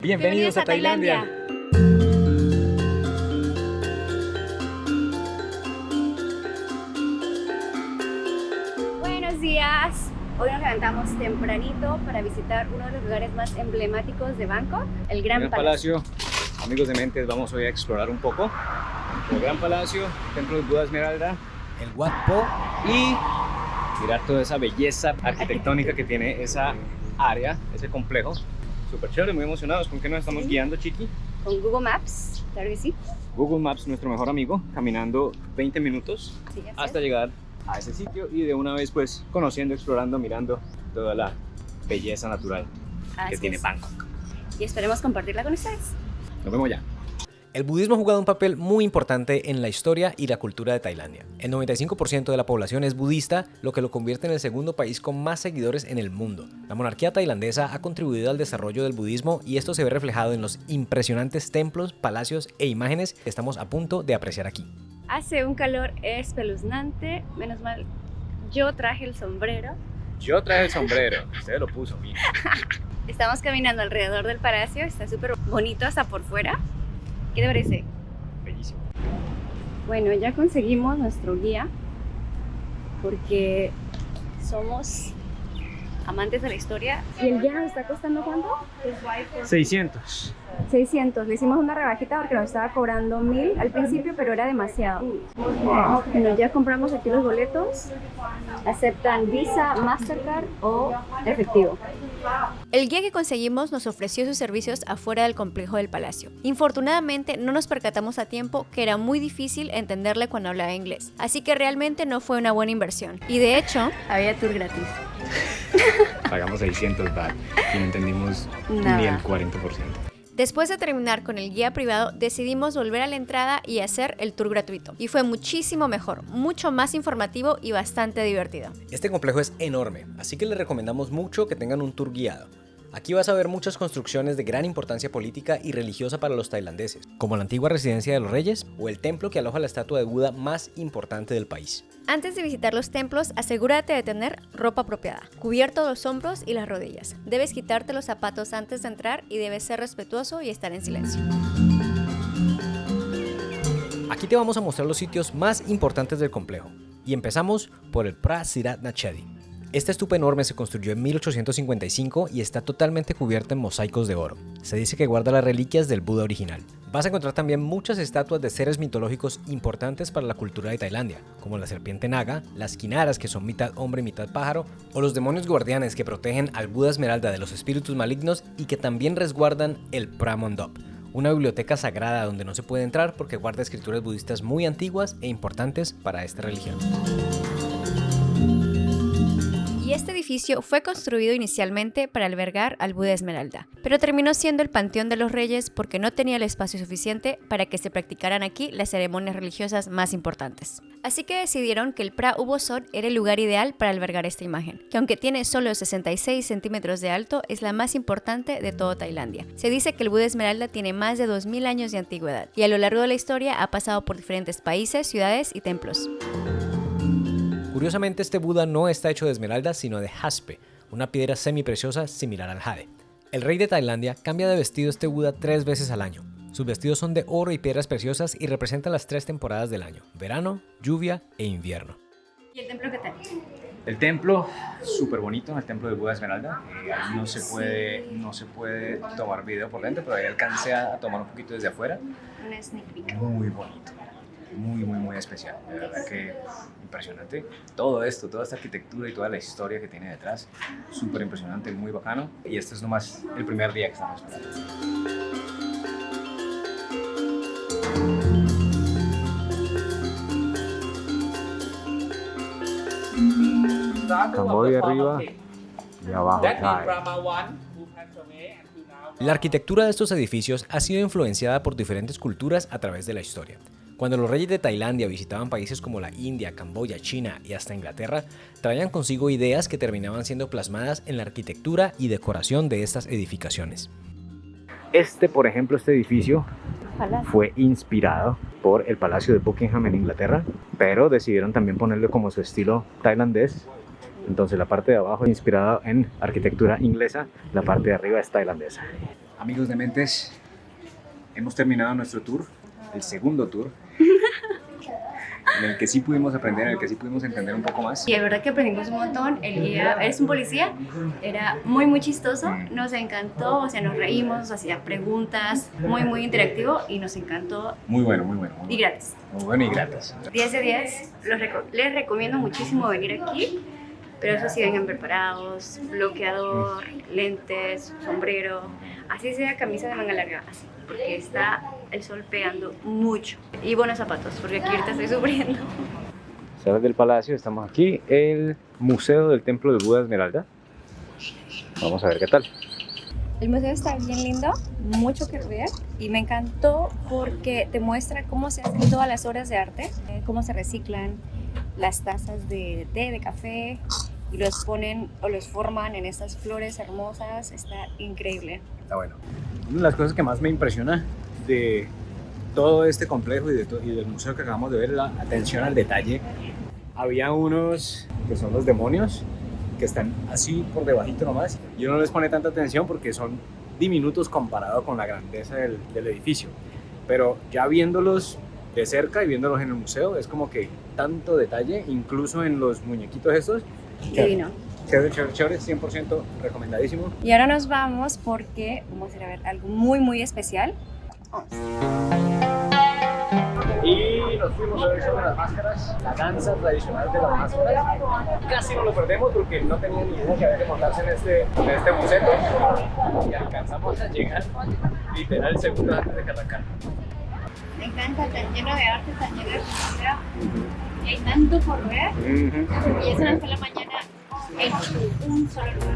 Bienvenidos a Tailandia. Buenos días. Hoy nos levantamos tempranito para visitar uno de los lugares más emblemáticos de Bangkok, el Gran Palacio. Amigos de Mentes, vamos hoy a explorar un poco el Gran Palacio, Templo del Buda Esmeralda, el Wat Po y mirar toda esa belleza arquitectónica que tiene esa área, ese complejo. Súper chévere, muy emocionados. ¿Con qué nos estamos guiando, Chiqui? Con Google Maps, claro que sí. Google Maps, nuestro mejor amigo, caminando 20 minutos hasta llegar a ese sitio y de una vez pues conociendo, explorando, mirando toda la belleza natural que tiene Bangkok. Y esperemos compartirla con ustedes. Nos vemos ya. El budismo ha jugado un papel muy importante en la historia y la cultura de Tailandia. El 95% de la población es budista, lo que lo convierte en el segundo país con más seguidores en el mundo. La monarquía tailandesa ha contribuido al desarrollo del budismo y esto se ve reflejado en los impresionantes templos, palacios e imágenes que estamos a punto de apreciar aquí. Hace un calor espeluznante, menos mal yo traje el sombrero. Yo traje el sombrero, usted lo puso, mira. Estamos caminando alrededor del palacio, está súper bonito hasta por fuera. ¿Qué te parece? Bellísimo. Bueno, ya conseguimos nuestro guía porque somos amantes de la historia. ¿Y el guía nos está costando cuánto? 600. 600. Le hicimos una rebajita porque nos estaba cobrando 1000 al principio, pero era demasiado. Bueno, ya compramos aquí los boletos. Aceptan Visa, Mastercard o efectivo. El guía que conseguimos nos ofreció sus servicios afuera del complejo del palacio. Infortunadamente no nos percatamos a tiempo que era muy difícil entenderle cuando hablaba inglés, así que realmente no fue una buena inversión. Y de hecho, había tour gratis. Pagamos 600 baht y no entendimos Nada. ni el 40%. después de terminar con el guía privado, decidimos volver a la entrada y hacer el tour gratuito. Y fue muchísimo mejor, mucho más informativo y bastante divertido. Este complejo es enorme, así que les recomendamos mucho que tengan un tour guiado. Aquí vas a ver muchas construcciones de gran importancia política y religiosa para los tailandeses, como la antigua residencia de los reyes o el templo que aloja la estatua de Buda más importante del país. Antes de visitar los templos, asegúrate de tener ropa apropiada, cubierto los hombros y las rodillas. Debes quitarte los zapatos antes de entrar y debes ser respetuoso y estar en silencio. Aquí te vamos a mostrar los sitios más importantes del complejo. Y empezamos por el Phra Sirat Nachedi. Esta estupa enorme se construyó en 1855 y está totalmente cubierta en mosaicos de oro. Se dice que guarda las reliquias del Buda original. Vas a encontrar también muchas estatuas de seres mitológicos importantes para la cultura de Tailandia, como la serpiente naga, las kinaras que son mitad hombre y mitad pájaro, o los demonios guardianes que protegen al Buda Esmeralda de los espíritus malignos y que también resguardan el Phra Mondop, una biblioteca sagrada donde no se puede entrar porque guarda escrituras budistas muy antiguas e importantes para esta religión. Y este edificio fue construido inicialmente para albergar al Buda Esmeralda, pero terminó siendo el Panteón de los Reyes porque no tenía el espacio suficiente para que se practicaran aquí las ceremonias religiosas más importantes. Así que decidieron que el Phra Ubosot era el lugar ideal para albergar esta imagen, que aunque tiene solo 66 centímetros de alto, es la más importante de toda Tailandia. Se dice que el Buda Esmeralda tiene más de 2000 años de antigüedad y a lo largo de la historia ha pasado por diferentes países, ciudades y templos. Curiosamente, este Buda no está hecho de esmeralda, sino de jaspe, una piedra semipreciosa similar al jade. El rey de Tailandia cambia de vestido este Buda 3 veces al año. Sus vestidos son de oro y piedras preciosas y representan las 3 temporadas del año: verano, lluvia e invierno. ¿Y el templo qué tal? El templo, súper bonito, el templo del Buda Esmeralda. Ahí no se puede tomar video por dentro, pero ahí alcancé a tomar un poquito desde afuera. Una sneak peek. Muy bonito, muy especial. De verdad que impresionante. Todo esto, toda esta arquitectura y toda la historia que tiene detrás, súper impresionante, muy bacano. Y este es nomás el primer día que estamos por aquí. Camboya arriba y abajo Thai. La arquitectura de estos edificios ha sido influenciada por diferentes culturas a través de la historia. Cuando los reyes de Tailandia visitaban países como la India, Camboya, China y hasta Inglaterra, traían consigo ideas que terminaban siendo plasmadas en la arquitectura y decoración de estas edificaciones. Por ejemplo, este edificio fue inspirado por el Palacio de Buckingham en Inglaterra, pero decidieron también ponerle como su estilo tailandés. Entonces la parte de abajo es inspirada en arquitectura inglesa, la parte de arriba es tailandesa. Amigos de Mentes, hemos terminado nuestro tour, el segundo tour, en el que sí pudimos aprender, en el que sí pudimos entender un poco más. Y de verdad que aprendimos un montón. El guía es un policía, era muy chistoso, nos encantó, o sea, nos reímos, nos hacía preguntas, muy interactivo y nos encantó. Muy bueno, muy bueno. Y gratis. Muy bueno y gratis. 10 de 10, les recomiendo muchísimo venir aquí, pero eso sí, vengan preparados, bloqueador, lentes, sombrero, así sea camisa de manga larga, así, porque está el sol pegando mucho. Y buenos zapatos, porque aquí ahorita estoy sufriendo. Sales del palacio, estamos aquí, el Museo del Templo de Buda Esmeralda. Vamos a ver qué tal. El museo está bien lindo, mucho que ver y me encantó porque te muestra cómo se hacen todas las obras de arte, cómo se reciclan las tazas de té, de café y los ponen o los forman en estas flores hermosas. Está increíble. Está bueno. Una de las cosas que más me impresiona de todo este complejo y del museo que acabamos de ver es la atención al detalle. Había unos que son los demonios que están así por debajito nomás y uno no les pone tanta atención porque son diminutos comparado con la grandeza del edificio, pero ya viéndolos de cerca y viéndolos en el museo es como que tanto detalle, incluso en los muñequitos estos. Divino. Chévere, 100% recomendadísimo. Y ahora nos vamos porque vamos a ir a ver algo muy especial. Y nos fuimos a ver sobre las máscaras, la danza tradicional de las máscaras. Casi no lo perdemos porque no tenía ni idea que había que montarse en este museo. Y alcanzamos a llegar literal segundos antes de que arrancar. Me encanta, tan lleno de arte, tan lleno de cultura. Y hay tanto por ver. Y es una sola mañana en un solo lugar.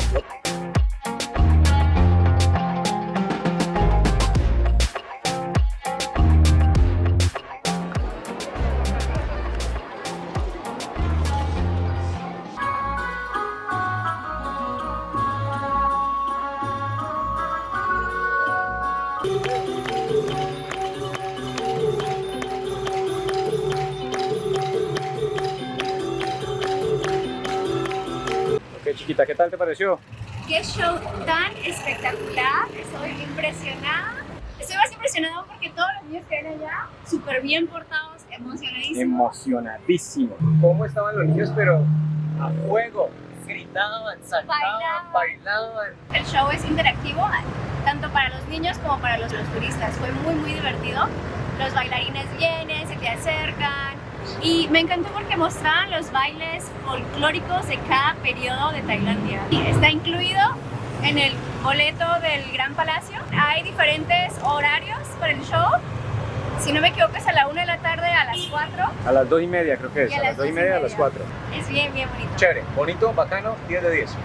Ok, chiquita, ¿qué tal te pareció? ¡Qué show tan espectacular! Estoy impresionada. Estoy más impresionada porque todos los niños que ven allá, súper bien portados, emocionadísimos. Emocionadísimo. ¿Cómo estaban los niños? Pero a fuego. Gritaban, saltaban, bailaban. El show es interactivo, tanto para los niños como para los turistas. Fue muy divertido. Los bailarines vienen, se te acercan. Y me encantó porque mostraban los bailes folclóricos de cada periodo de Tailandia. Y está incluido en el boleto del Gran Palacio. Hay diferentes horarios para el show. Si no me equivoco es a la 1 de la tarde, a las 4. A las 2:30 creo que es. Y A las 2:30, a las 4. Es bien bonito. Chévere, bonito, bacano, 10 de 10.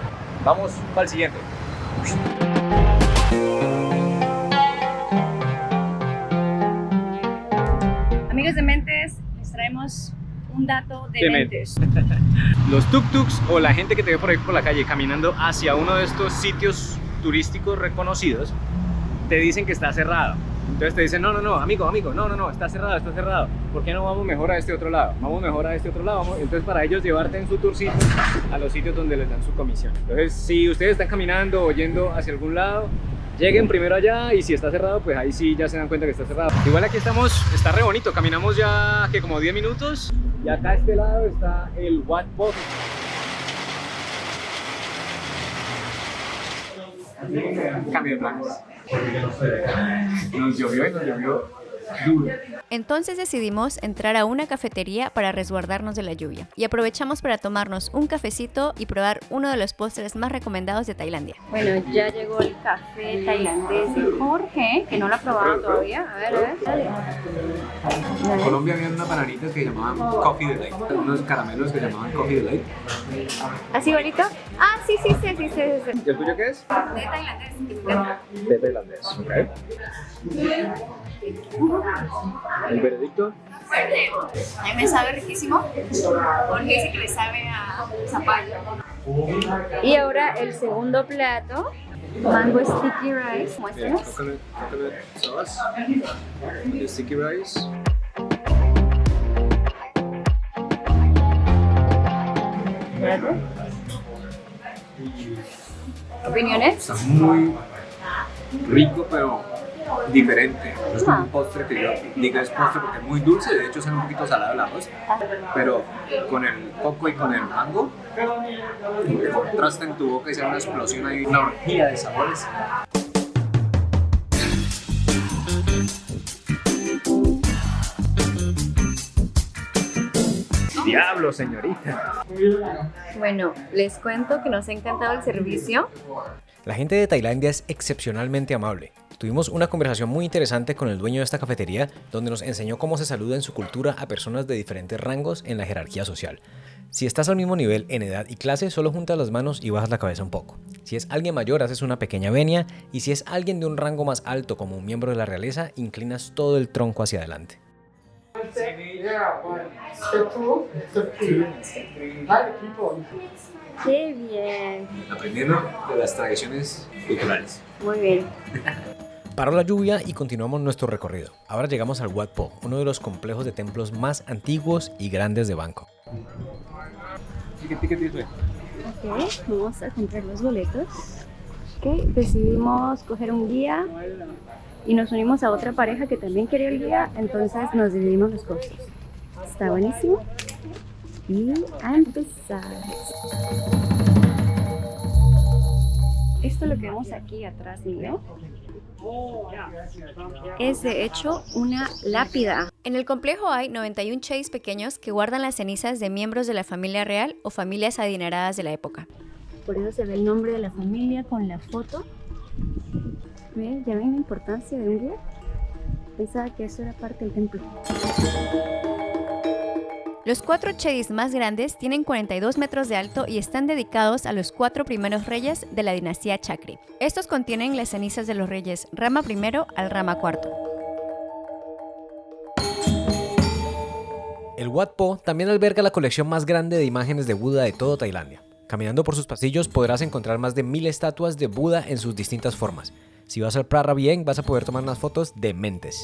Vamos para el siguiente. Amigos de Mentes, les traemos un dato de Mentes. Los tuk-tuks o la gente que te ve por ahí por la calle caminando hacia uno de estos sitios turísticos reconocidos te dicen que está cerrado. Entonces te dicen, no, amigo, no, está cerrado. ¿Por qué no vamos mejor a este otro lado? Vamos mejor a este otro lado. Entonces para ellos llevarte en su tourcito a los sitios donde les dan su comisión. Entonces si ustedes están caminando o yendo hacia algún lado, lleguen primero allá y si está cerrado, pues ahí sí ya se dan cuenta que está cerrado. Igual aquí estamos, está re bonito, caminamos ya que como 10 minutos y acá a este lado está el Wat Po. Cambio de planes. Nos llovió duro. Entonces decidimos entrar a una cafetería para resguardarnos de la lluvia y aprovechamos para tomarnos un cafecito y probar uno de los postres más recomendados de Tailandia. Bueno, ya llegó el café tailandés de Jorge, que no lo ha probado todavía. A ver, dale. En Colombia había unas bananitas que llamaban Coffee Delight, unos caramelos que llamaban Coffee Delight. ¿Así bonito? Ah, sí. ¿Y el tuyo qué es? De tailandés, que me encanta. De tailandés, ok. ¿El veredicto? A mí me sabe riquísimo. Jorge dice que le sabe a zapallo. Y ahora el segundo plato, mango sticky rice. Muéstranos. Coconut sauce, el sticky rice. ¿Opiniones? Está muy rico, pero diferente. No es como un postre que yo diga es postre porque es muy dulce, de hecho es un poquito salado el arroz, pero con el coco y con el mango, el contraste en tu boca y sea una explosión ahí, una orgía de sabores. Diablo, señorita. Bueno, les cuento que nos ha encantado el servicio. La gente de Tailandia es excepcionalmente amable. Tuvimos una conversación muy interesante con el dueño de esta cafetería, donde nos enseñó cómo se saluda en su cultura a personas de diferentes rangos en la jerarquía social. Si estás al mismo nivel en edad y clase, solo juntas las manos y bajas la cabeza un poco. Si es alguien mayor, haces una pequeña venia, y si es alguien de un rango más alto como un miembro de la realeza, inclinas todo el tronco hacia adelante. ¡Qué bien! Aprendiendo de las tradiciones culturales. Muy bien. Paró la lluvia y continuamos nuestro recorrido. Ahora llegamos al Wat Po, uno de los complejos de templos más antiguos y grandes de Bangkok. Ok, vamos a comprar los boletos. Ok, decidimos coger un guía y nos unimos a otra pareja que también quería el guía, entonces nos dividimos los costos. Está buenísimo. Y a empezar. Esto lo que vemos aquí atrás mío es de hecho una lápida. En el complejo hay 91 chase pequeños que guardan las cenizas de miembros de la familia real o familias adineradas de la época. Por eso se ve el nombre de la familia con la foto. ¿Ven? ¿Ya ven la importancia de un guía? Pensaba que eso era parte del templo. Los 4 chedis más grandes tienen 42 metros de alto y están dedicados a los 4 primeros reyes de la dinastía Chakri. Estos contienen las cenizas de los reyes Rama I al Rama IV. El Wat Po también alberga la colección más grande de imágenes de Buda de todo Tailandia. Caminando por sus pasillos podrás encontrar más de 1000 estatuas de Buda en sus distintas formas. Si vas al Phra Vieng vas a poder tomar unas fotos dementes.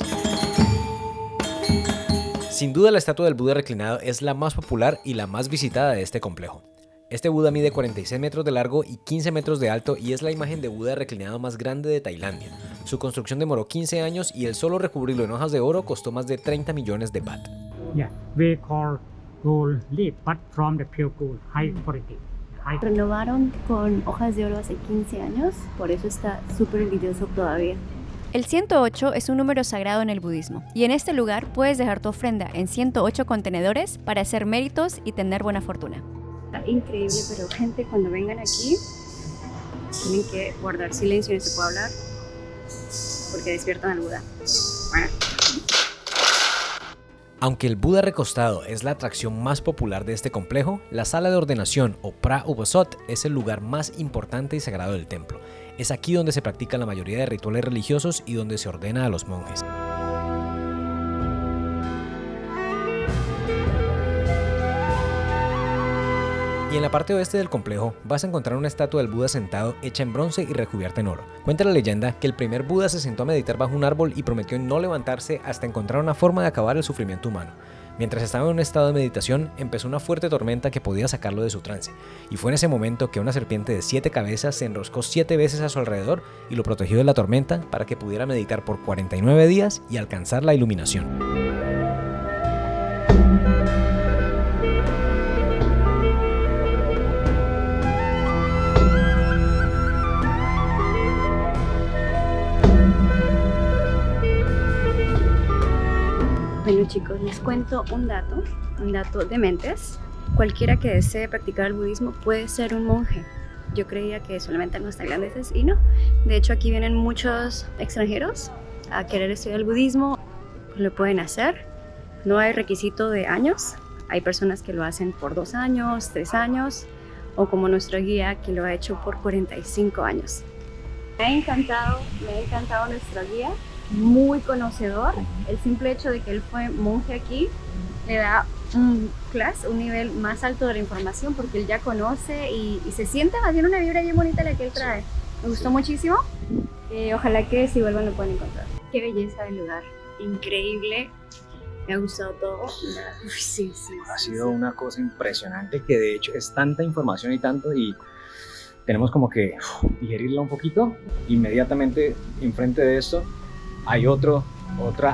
Sin duda la estatua del Buda reclinado es la más popular y la más visitada de este complejo. Este Buda mide 46 metros de largo y 15 metros de alto y es la imagen de Buda reclinado más grande de Tailandia. Su construcción demoró 15 años y el solo recubrirlo en hojas de oro costó más de 30 millones de baht. Yeah, we call gold leaf, but from the pure gold, high quality. Renovaron con hojas de oro hace 15 años, por eso está súper brilloso todavía. El 108 es un número sagrado en el budismo y en este lugar puedes dejar tu ofrenda en 108 contenedores para hacer méritos y tener buena fortuna. Está increíble, pero gente, cuando vengan aquí tienen que guardar silencio y no se puede hablar porque despiertan al Buda. Bueno. Aunque el Buda recostado es la atracción más popular de este complejo, la sala de ordenación o Phra Uposat es el lugar más importante y sagrado del templo. Es aquí donde se practican la mayoría de rituales religiosos y donde se ordena a los monjes. Y en la parte oeste del complejo vas a encontrar una estatua del Buda sentado hecha en bronce y recubierta en oro. Cuenta la leyenda que el primer Buda se sentó a meditar bajo un árbol y prometió no levantarse hasta encontrar una forma de acabar el sufrimiento humano. Mientras estaba en un estado de meditación, empezó una fuerte tormenta que podía sacarlo de su trance, y fue en ese momento que una serpiente de 7 cabezas se enroscó 7 veces a su alrededor y lo protegió de la tormenta para que pudiera meditar por 49 días y alcanzar la iluminación. Bueno chicos, les cuento un dato de mentes. Cualquiera que desee practicar el budismo puede ser un monje. Yo creía que solamente los tailandeses y no. De hecho aquí vienen muchos extranjeros a querer estudiar el budismo. Lo pueden hacer. No hay requisito de años. Hay personas que lo hacen por 2 años, 3 años o como nuestro guía que lo ha hecho por 45 años. Me ha encantado nuestro guía. Muy conocedor. El simple hecho de que él fue monje aquí le da un nivel más alto de la información porque él ya conoce y se siente más bien una vibra bien bonita la que él trae. Me gustó muchísimo. Ojalá que si vuelvan lo puedan encontrar. Qué belleza del lugar. Increíble. Me ha gustado todo. Ha sido una cosa impresionante que de hecho es tanta información y tanto y tenemos como que digerirla un poquito. Inmediatamente enfrente de esto hay otra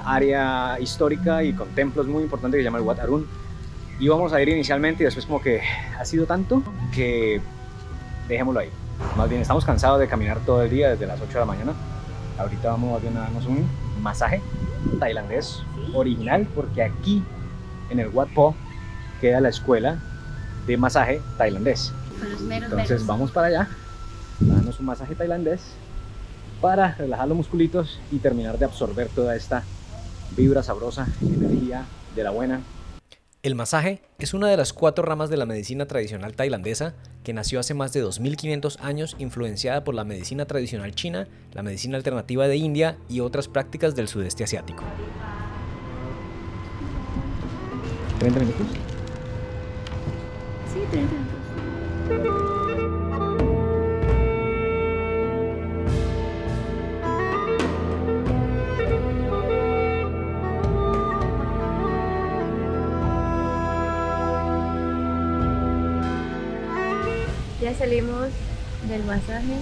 área histórica y con templos muy importantes que se llama el Wat Arun. Y vamos a ir inicialmente y después como que ha sido tanto que dejémoslo ahí. Más bien estamos cansados de caminar todo el día desde las 8 de la mañana. Ahorita vamos a darnos un masaje tailandés original, porque aquí en el Wat Po queda la escuela de masaje tailandés. Entonces vamos para allá a darnos un masaje tailandés para relajar los musculitos y terminar de absorber toda esta vibra sabrosa, energía de la buena. El masaje es una de las 4 ramas de la medicina tradicional tailandesa que nació hace más de 2500 años, influenciada por la medicina tradicional china, la medicina alternativa de India y otras prácticas del sudeste asiático. 30 minutos. Sí, 30 minutos. Ya salimos del masaje.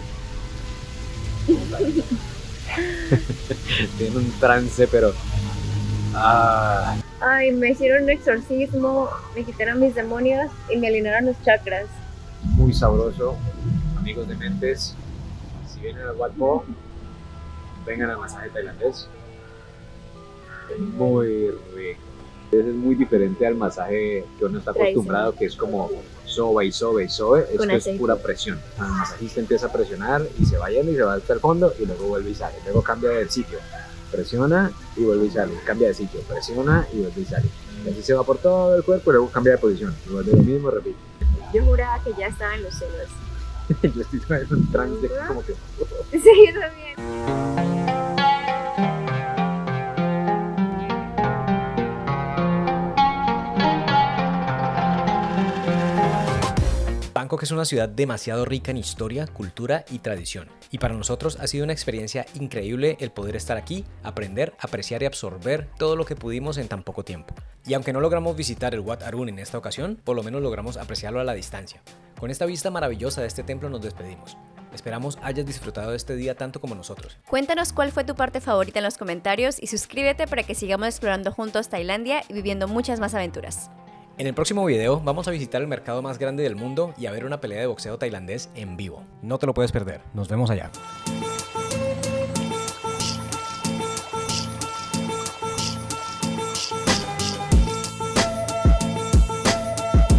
Tiene un trance, pero... Ay, me hicieron un exorcismo, me quitaron mis demonios y me alinearon los chakras. muy sabroso. Amigos de mentes, si vienen al Wat Po, vengan al masaje tailandés. Es muy rico. Es muy diferente al masaje que uno está acostumbrado, que es como soba y soba y sobe. Esto es pura presión. El masajista empieza a presionar y se va yendo y se va hasta el fondo y luego vuelve y sale. Luego cambia de sitio. Presiona y vuelve y sale. Cambia de sitio. Presiona y vuelve y sale. Y así se va por todo el cuerpo y luego cambia de posición. Y vuelve lo mismo, repite. Yo juraba que ya estaba en los cielos. Yo estoy en un trance de como que... Sí, yo también. Bangkok es una ciudad demasiado rica en historia, cultura y tradición. Y para nosotros ha sido una experiencia increíble el poder estar aquí, aprender, apreciar y absorber todo lo que pudimos en tan poco tiempo. Y aunque no logramos visitar el Wat Arun en esta ocasión, por lo menos logramos apreciarlo a la distancia. Con esta vista maravillosa de este templo nos despedimos. Esperamos hayas disfrutado de este día tanto como nosotros. Cuéntanos cuál fue tu parte favorita en los comentarios y suscríbete para que sigamos explorando juntos Tailandia y viviendo muchas más aventuras. En el próximo video vamos a visitar el mercado más grande del mundo y a ver una pelea de boxeo tailandés en vivo. No te lo puedes perder. Nos vemos allá.